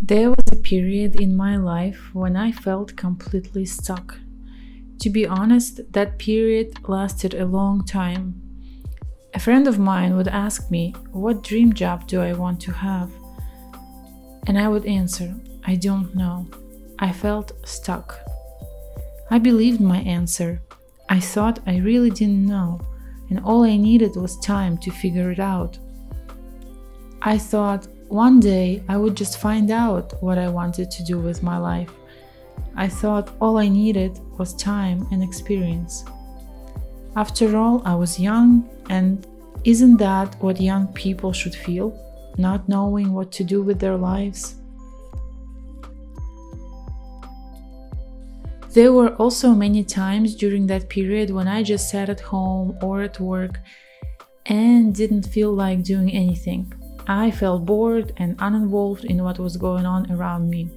There was a period in my life when I felt completely stuck. To be honest, that period lasted a long time. A friend of mine would ask me, "What dream job do I want to have?" And I would answer, "I don't know." I felt stuck. I believed my answer. I thought I really didn't know, and all I needed was time to figure it out. I thought one day I would just find out what I wanted to do with my life. I thought all I needed was time and experience. After all, I was young, and isn't that what young people should feel? Not knowing what to do with their lives? There were also many times during that period when I just sat at home or at work and didn't feel like doing anything. I felt bored and uninvolved in what was going on around me.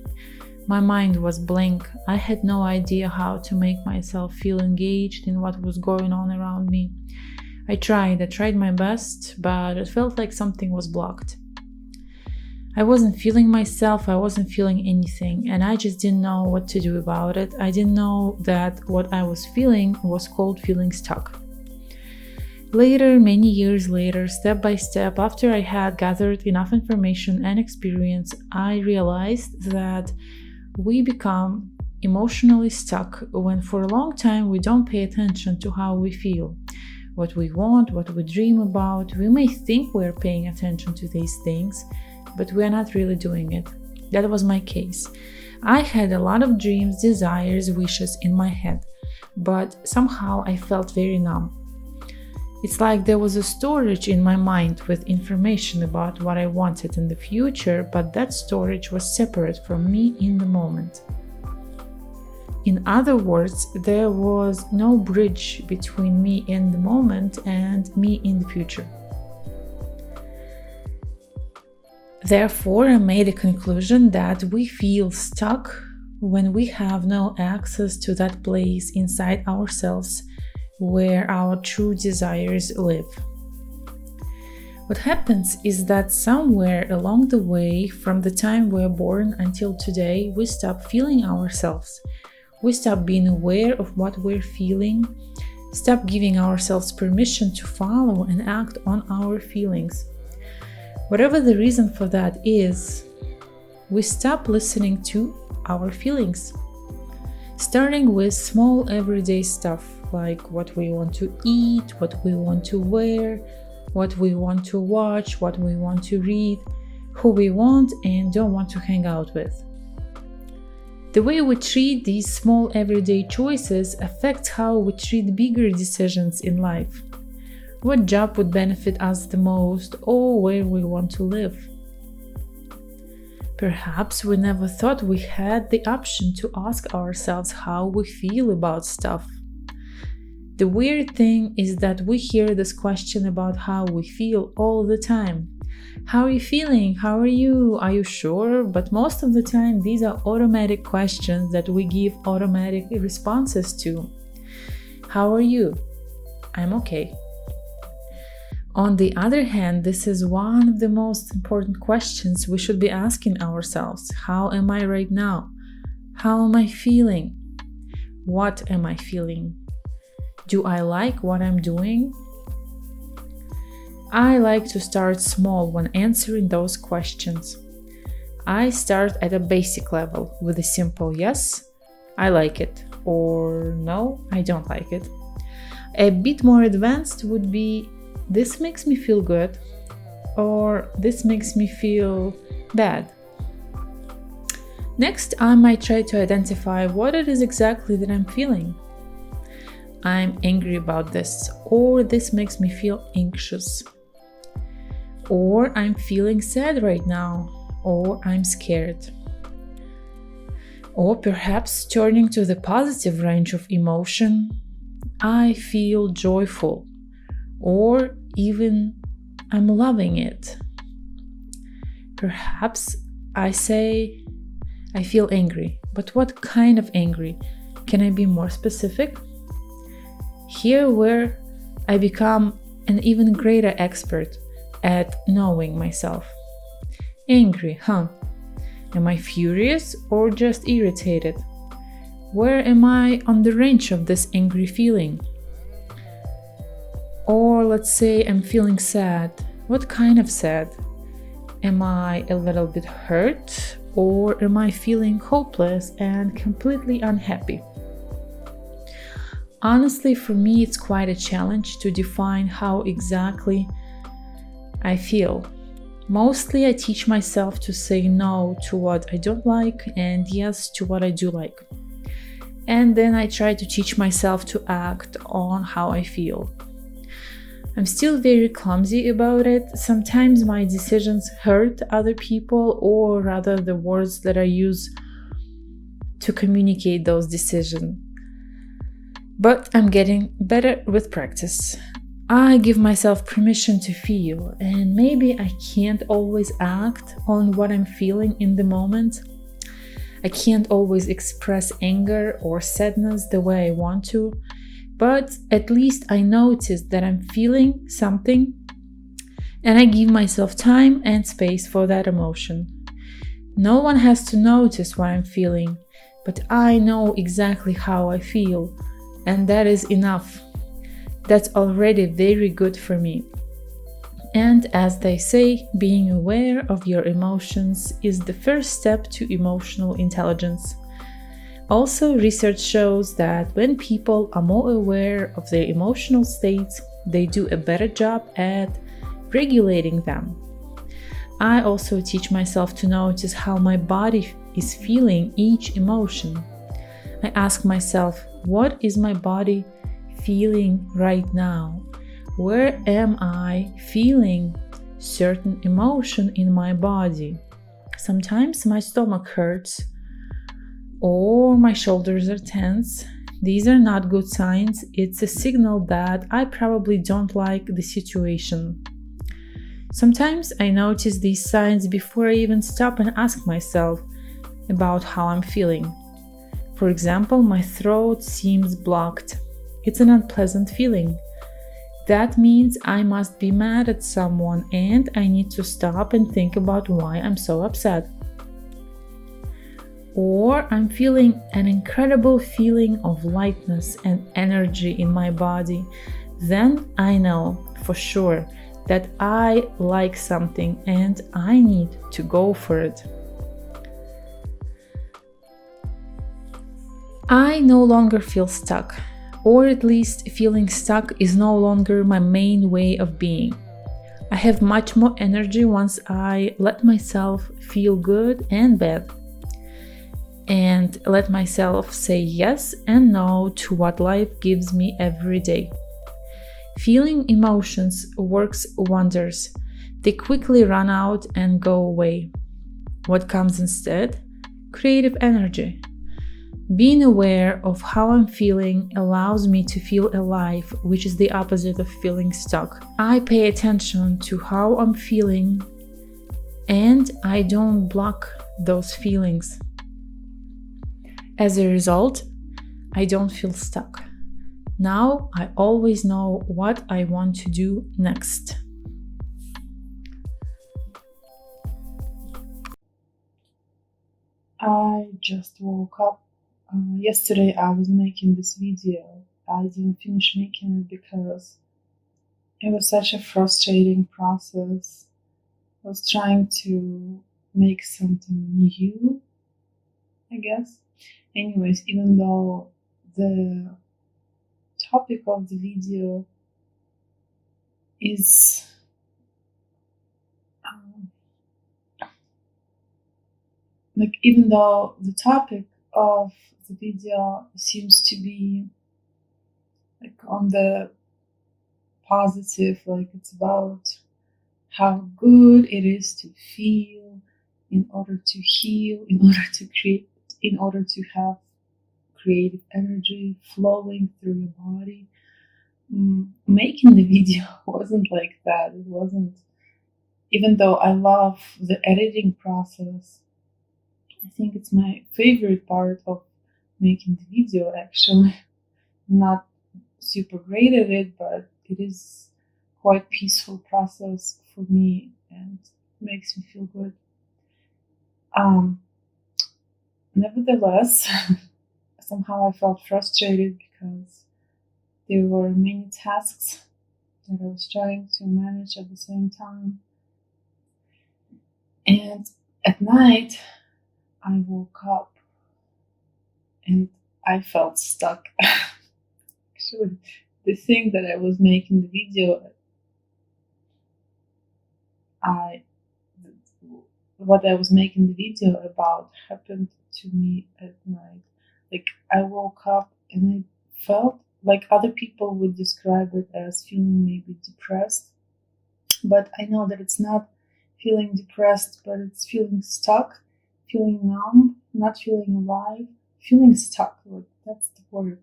My mind was blank. I had no idea how to make myself feel engaged in what was going on around me. I tried my best, but it felt like something was blocked. I wasn't feeling myself, I wasn't feeling anything, and I just didn't know what to do about it. I didn't know that what I was feeling was called feeling stuck. Later, many years later, step by step, after I had gathered enough information and experience, I realized that we become emotionally stuck when for a long time we don't pay attention to how we feel, what we want, what we dream about. We may think we're paying attention to these things, but we're not really doing it. That was my case. I had a lot of dreams, desires, wishes in my head, but somehow I felt very numb. It's like there was a storage in my mind with information about what I wanted in the future, but that storage was separate from me in the moment. In other words, there was no bridge between me in the moment and me in the future. Therefore, I made a conclusion that we feel stuck when we have no access to that place inside ourselves where our true desires live. What happens is that somewhere along the way, from the time we're born until today, we stop feeling ourselves. We stop being aware of what we're feeling, stop giving ourselves permission to follow and act on our feelings. Whatever the reason for that is, we stop listening to our feelings. Starting with small everyday stuff like what we want to eat, what we want to wear, what we want to watch, what we want to read, who we want and don't want to hang out with. The way we treat these small everyday choices affects how we treat bigger decisions in life. What job would benefit us the most, or where we want to live? Perhaps we never thought we had the option to ask ourselves how we feel about stuff. The weird thing is that we hear this question about how we feel all the time. How are you feeling? How are you? Are you sure? But most of the time, these are automatic questions that we give automatic responses to. How are you? I'm okay. On the other hand, this is one of the most important questions we should be asking ourselves. How am I right now? How am I feeling? What am I feeling? Do I like what I'm doing? I like to start small when answering those questions. I start at a basic level with a simple yes, I like it, or no, I don't like it. A bit more advanced would be, this makes me feel good, or this makes me feel bad. Next, I might try to identify what it is exactly that I'm feeling. I'm angry about this, or this makes me feel anxious. Or I'm feeling sad right now, or I'm scared. Or perhaps turning to the positive range of emotion, I feel joyful. Or even, I'm loving it. Perhaps I say, I feel angry, but what kind of angry? Can I be more specific? Here where I become an even greater expert at knowing myself. Angry, huh? Am I furious or just irritated? Where am I on the range of this angry feeling? Or let's say I'm feeling sad. What kind of sad? Am I a little bit hurt or am I feeling hopeless and completely unhappy? Honestly, for me, it's quite a challenge to define how exactly I feel. Mostly, I teach myself to say no to what I don't like and yes to what I do like. And then I try to teach myself to act on how I feel. I'm still very clumsy about it. Sometimes my decisions hurt other people, or rather, the words that I use to communicate those decisions. But I'm getting better with practice. I give myself permission to feel, and maybe I can't always act on what I'm feeling in the moment. I can't always express anger or sadness the way I want to, but at least I notice that I'm feeling something, and I give myself time and space for that emotion. No one has to notice what I'm feeling, but I know exactly how I feel. And that is enough. That's already very good for me. And as they say, being aware of your emotions is the first step to emotional intelligence. Also, research shows that when people are more aware of their emotional states, they do a better job at regulating them. I also teach myself to notice how my body is feeling each emotion. I ask myself, what is my body feeling right now? Where am I feeling certain emotion in my body? Sometimes my stomach hurts or my shoulders are tense. These are not good signs. It's a signal that I probably don't like the situation. Sometimes I notice these signs before I even stop and ask myself about how I'm feeling. For example, my throat seems blocked. It's an unpleasant feeling. That means I must be mad at someone and I need to stop and think about why I'm so upset. Or I'm feeling an incredible feeling of lightness and energy in my body. Then I know for sure that I like something and I need to go for it. I no longer feel stuck, or at least feeling stuck is no longer my main way of being. I have much more energy once I let myself feel good and bad, and let myself say yes and no to what life gives me every day. Feeling emotions works wonders. They quickly run out and go away. What comes instead? Creative energy. Being aware of how I'm feeling allows me to feel alive, which is the opposite of feeling stuck. I pay attention to how I'm feeling and I don't block those feelings. As a result, I don't feel stuck. Now I always know what I want to do next. I just woke up. Yesterday I was making this video. I didn't finish making it because it was such a frustrating process. I was trying to make something new, I guess. Anyways, even though the topic of the video is even though the topic of the video seems to be on the positive, it's about how good it is to feel in order to heal, in order to create, in order to have creative energy flowing through your body. Making the video wasn't like that. It wasn't, even though I love the editing process. I think it's my favorite part of making the video, actually. Not super great at it, but it is quite peaceful process for me and makes me feel good. Nevertheless, somehow I felt frustrated because there were many tasks that I was trying to manage at the same time. And at night, I woke up and I felt stuck. Actually, the thing that I was making the video, I what I was making the video about happened to me at night. Like I woke up and I felt like other people would describe it as feeling maybe depressed, but I know that it's not feeling depressed, but it's feeling stuck, feeling numb, not feeling alive, feeling stuck. Like that's the word.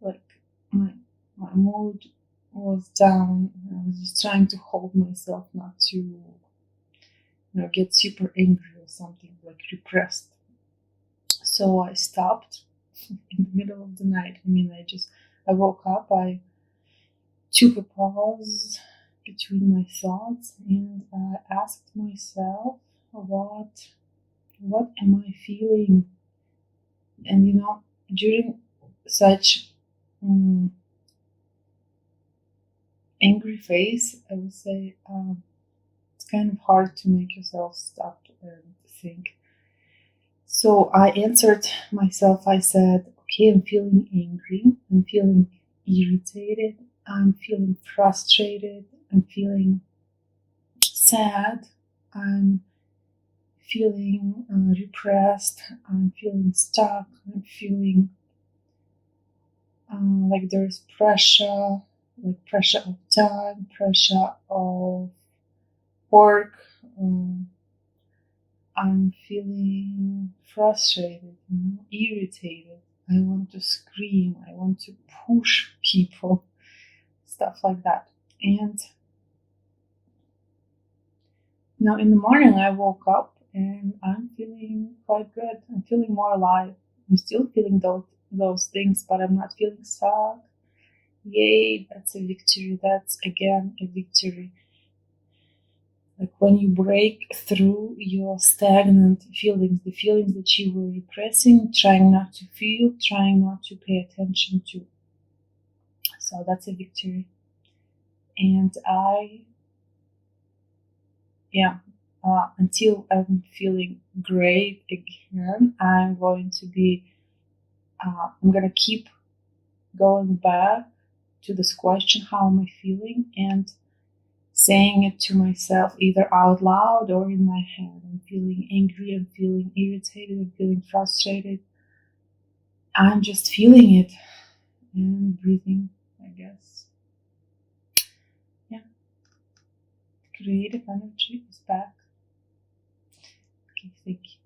Like my my mood was down. I was just trying to hold myself not to get super angry or something, like repressed. So I stopped in the middle of the night. I mean, I woke up, I took a pause between my thoughts, and I asked myself, what am I feeling? And during such angry phase, I would say it's kind of hard to make yourself stop and think. So I answered myself, I said, okay, I'm feeling angry, I'm feeling irritated, I'm feeling frustrated, I'm feeling sad, I'm feeling repressed, I'm feeling stuck, I'm feeling like there's pressure, like pressure of time, pressure of work. I'm feeling frustrated, irritated. I want to scream. I want to push people, stuff like that. And now in the morning, I woke up and I'm feeling quite good. I'm feeling more alive. I'm still feeling those things, but I'm not feeling stuck. Yay, that's a victory. That's again a victory. Like when you break through your stagnant feelings, the feelings that you were repressing, trying not to feel, trying not to pay attention to. So that's a victory. And until I'm feeling great again, I'm going to keep going back to this question, how am I feeling? And saying it to myself either out loud or in my head. I'm feeling angry, I'm feeling irritated, I'm feeling frustrated. I'm just feeling it and breathing, I guess. Yeah. Creative energy is back. Okay, thank you.